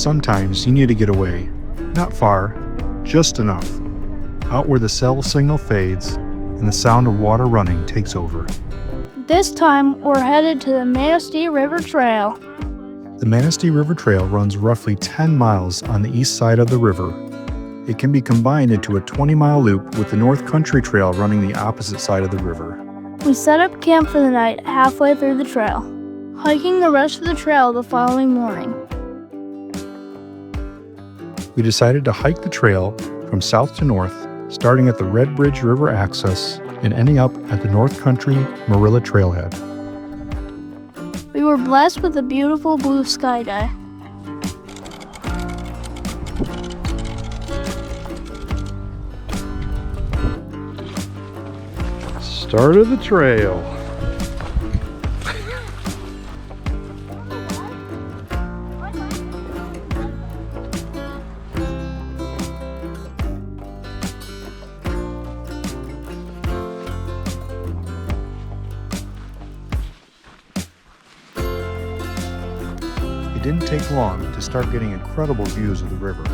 sometimes you need to get away. Not far, just enough. Out where the cell signal fades and the sound of water running takes over. This time, we're headed to the Manistee River Trail. The Manistee River Trail runs roughly 10 miles on the east side of the river. It can be combined into a 20-mile loop with the North Country Trail running the opposite side of the river. We set up camp for the night halfway through the trail, hiking the rest of the trail the following morning. We decided to hike the trail from south to north, starting at the Red Bridge River access and ending up at the North Country Marilla Trailhead. We were blessed with a beautiful blue sky day. Start of the trail. It didn't take long to start getting incredible views of the river.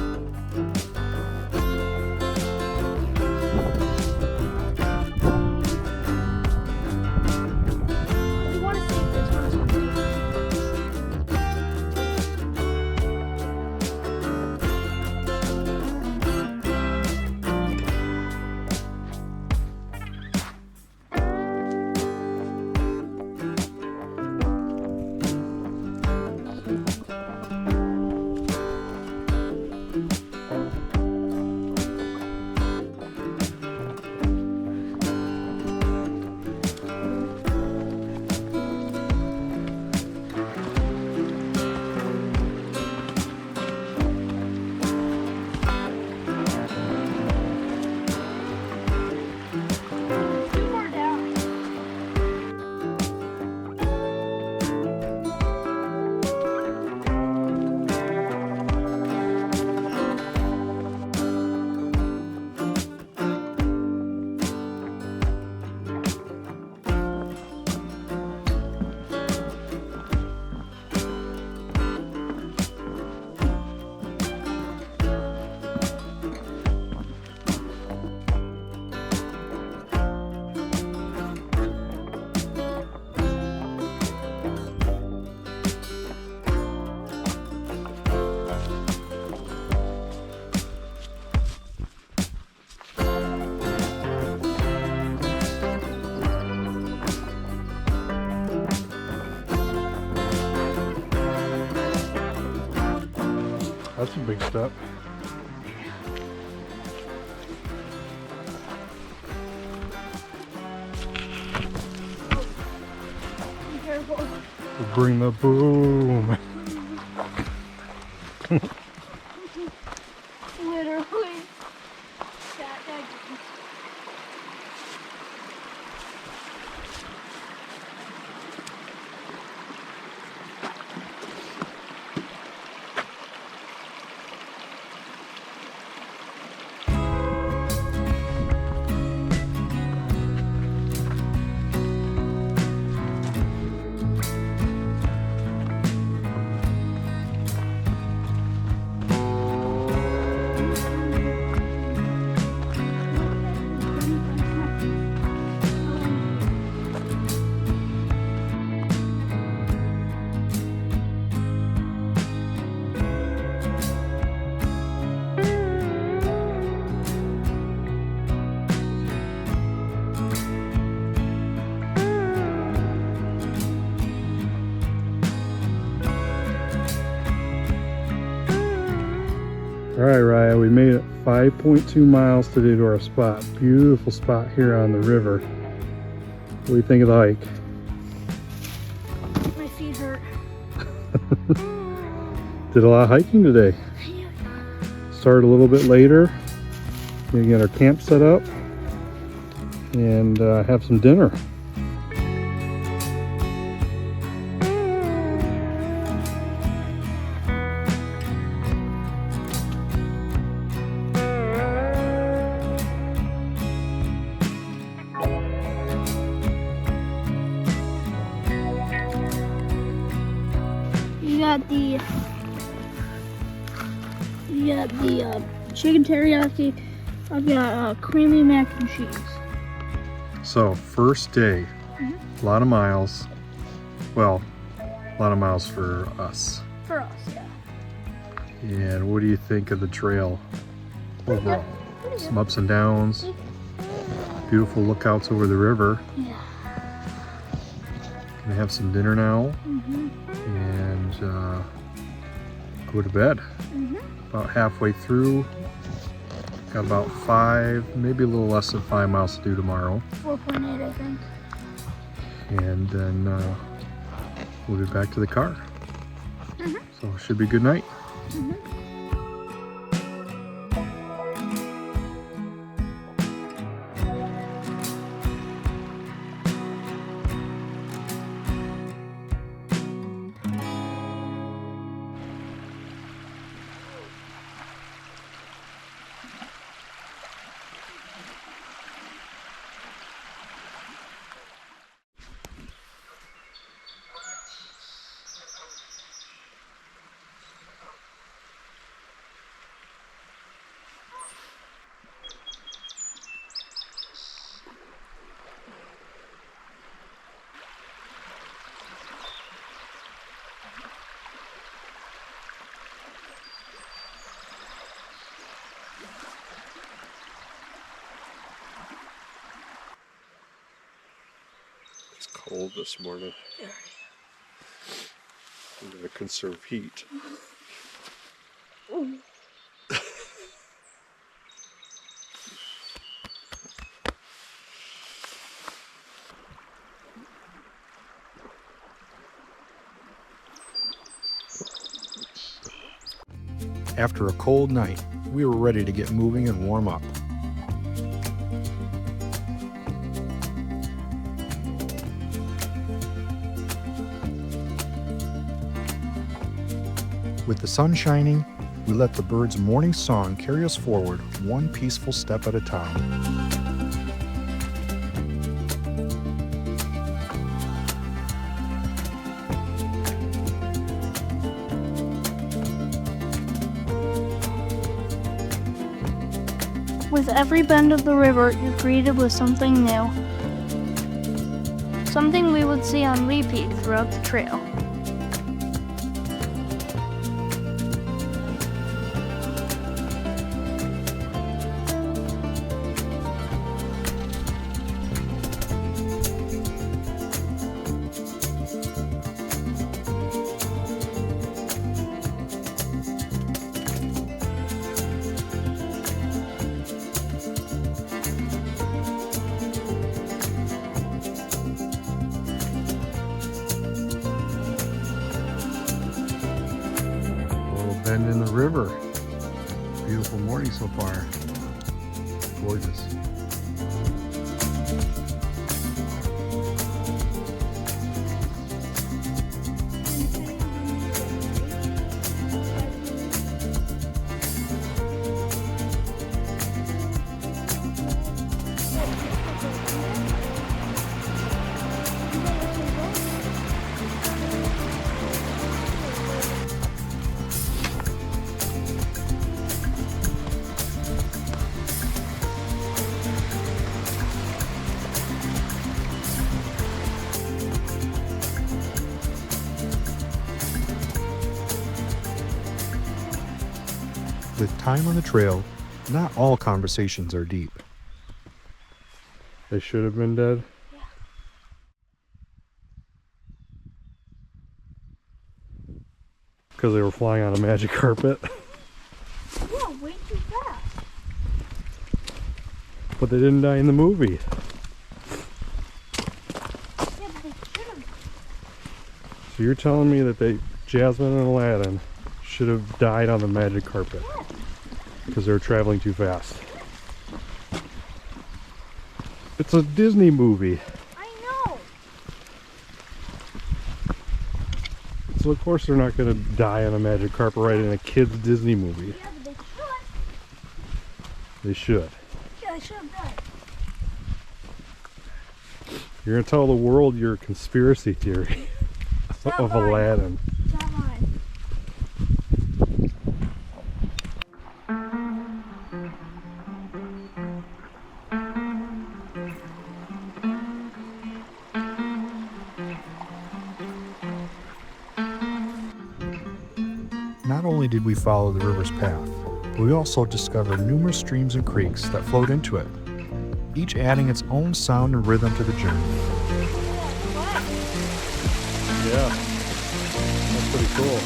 That's a big step. Be careful. Bring the boom. Literally. All right, Raya, we made it 5.2 miles today to our spot. Beautiful spot here on the river. What do you think of the hike? My feet hurt. Did a lot of hiking today. Started a little bit later. Gonna get our camp set up and have some dinner. You got the You got the chicken teriyaki. I've got creamy mac and cheese. So, first day, a lot of miles. Well, a lot of miles for us. For us, yeah. And what do you think of the trail overall? Some ups and downs, beautiful lookouts over the river. Yeah. Gonna have some dinner now and go to bed. About halfway through. Got about 5, maybe a little less than 5 miles to do tomorrow. 4.8, I think. And then we'll be back to the car. So it should be a good night. It's cold this morning. I'm gonna conserve heat. After a cold night, we were ready to get moving and warm up. With the sun shining, we let the birds' morning song carry us forward one peaceful step at a time. With every bend of the river, you're greeted with something new. Something we would see on repeat throughout the trail. Bend in the river. Beautiful morning so far. Gorgeous. With time on the trail, not all conversations are deep. They should have been dead? Yeah. Because they were flying on a magic carpet? Yeah, way too fast. But they didn't die in the movie. Yeah, but they should have. So you're telling me that Jasmine and Aladdin should have died on the magic carpet? Yeah. Because they were traveling too fast. It's a Disney movie. I know. So of course they're not going to die on a magic carpet right in a kid's Disney movie. Yeah, but They should. Yeah, they should have died. You're going to tell the world your conspiracy theory of Aladdin. It's not mine. Not only did we follow the river's path, but we also discovered numerous streams and creeks that flowed into it, each adding its own sound and rhythm to the journey. Yeah, that's pretty cool.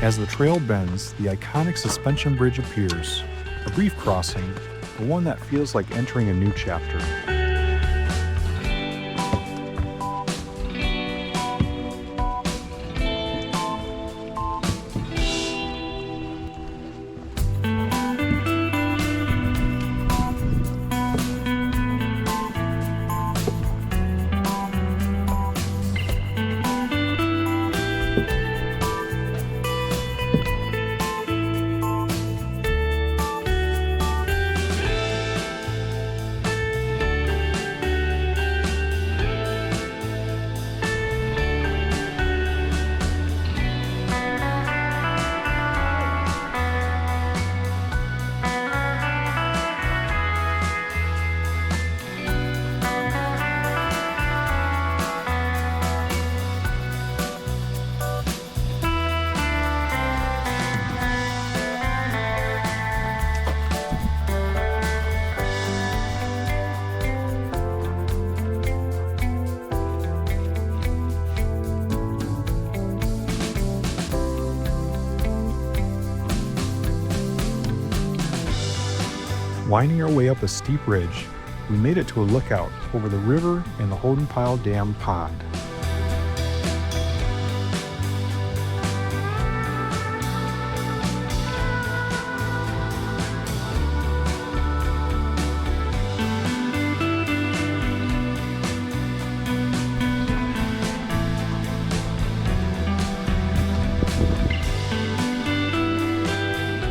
As the trail bends, the iconic suspension bridge appears, a brief crossing, but one that feels like entering a new chapter. Winding our way up a steep ridge, we made it to a lookout over the river and the Houghton Pile Dam pond.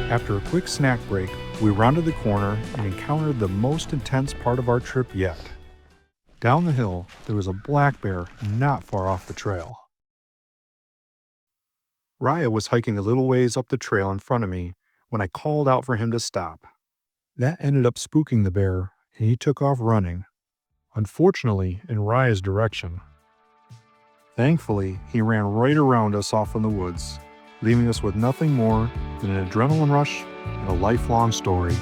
After a quick snack break, we rounded the corner and encountered the most intense part of our trip yet. Down the hill, there was a black bear not far off the trail. Raya was hiking a little ways up the trail in front of me when I called out for him to stop. That ended up spooking the bear, and he took off running, unfortunately in Raya's direction. Thankfully, he ran right around us off in the woods, leaving us with nothing more than an adrenaline rush and a lifelong story.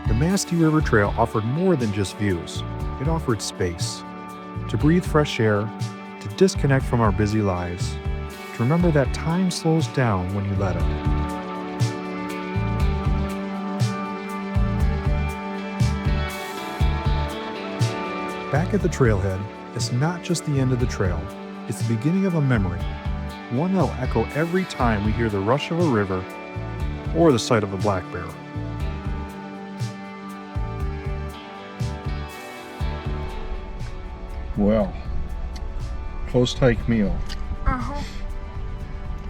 The Manistee River Trail offered more than just views. It offered space to breathe fresh air, to disconnect from our busy lives, to remember that time slows down when you let it. Back at the trailhead, it's not just the end of the trail, it's the beginning of a memory, one that'll echo every time we hear the rush of a river or the sight of a black bear. Well, post-hike meal.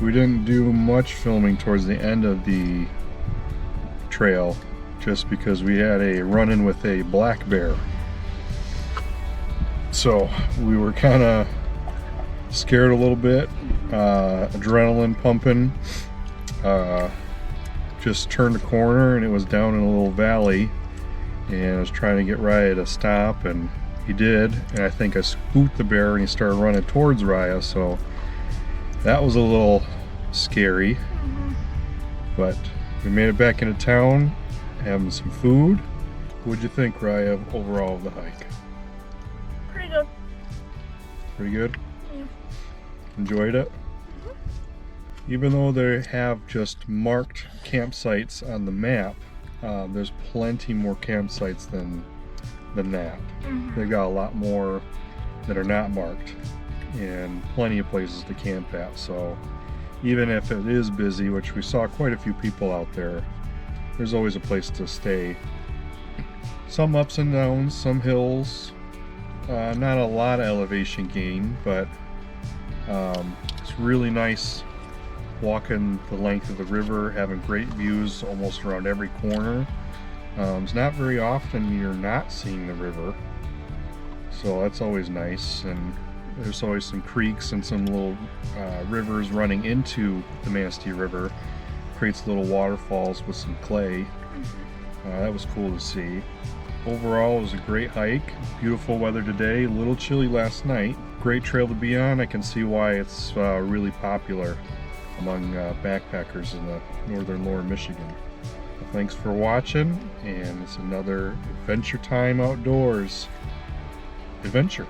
We didn't do much filming towards the end of the trail just because we had a run-in with a black bear. So we were kind of scared a little bit, adrenaline pumping. Just turned a corner and it was down in a little valley, and I was trying to get Raya to stop, and he did, and I think I spooked the bear and he started running towards Raya, so that was a little scary. But we made it back into town, having some food. What'd you think, Raya, overall of the hike? Pretty good. Pretty good? Yeah. Enjoyed it? Even though they have just marked campsites on the map, there's plenty more campsites than that. They've got a lot more that are not marked and plenty of places to camp at. So even if it is busy, which we saw quite a few people out there, there's always a place to stay. Some ups and downs, some hills, not a lot of elevation gain, but it's really nice walking the length of the river, having great views almost around every corner. It's not very often you're not seeing the river, so that's always nice. And there's always some creeks and some little rivers running into the Manistee River. Creates little waterfalls with some clay. That was cool to see. Overall, it was a great hike. Beautiful weather today, a little chilly last night. Great trail to be on. I can see why it's really popular among backpackers in the northern Lower Michigan. Thanks for watching, and it's another Adventure Time Outdoors adventure.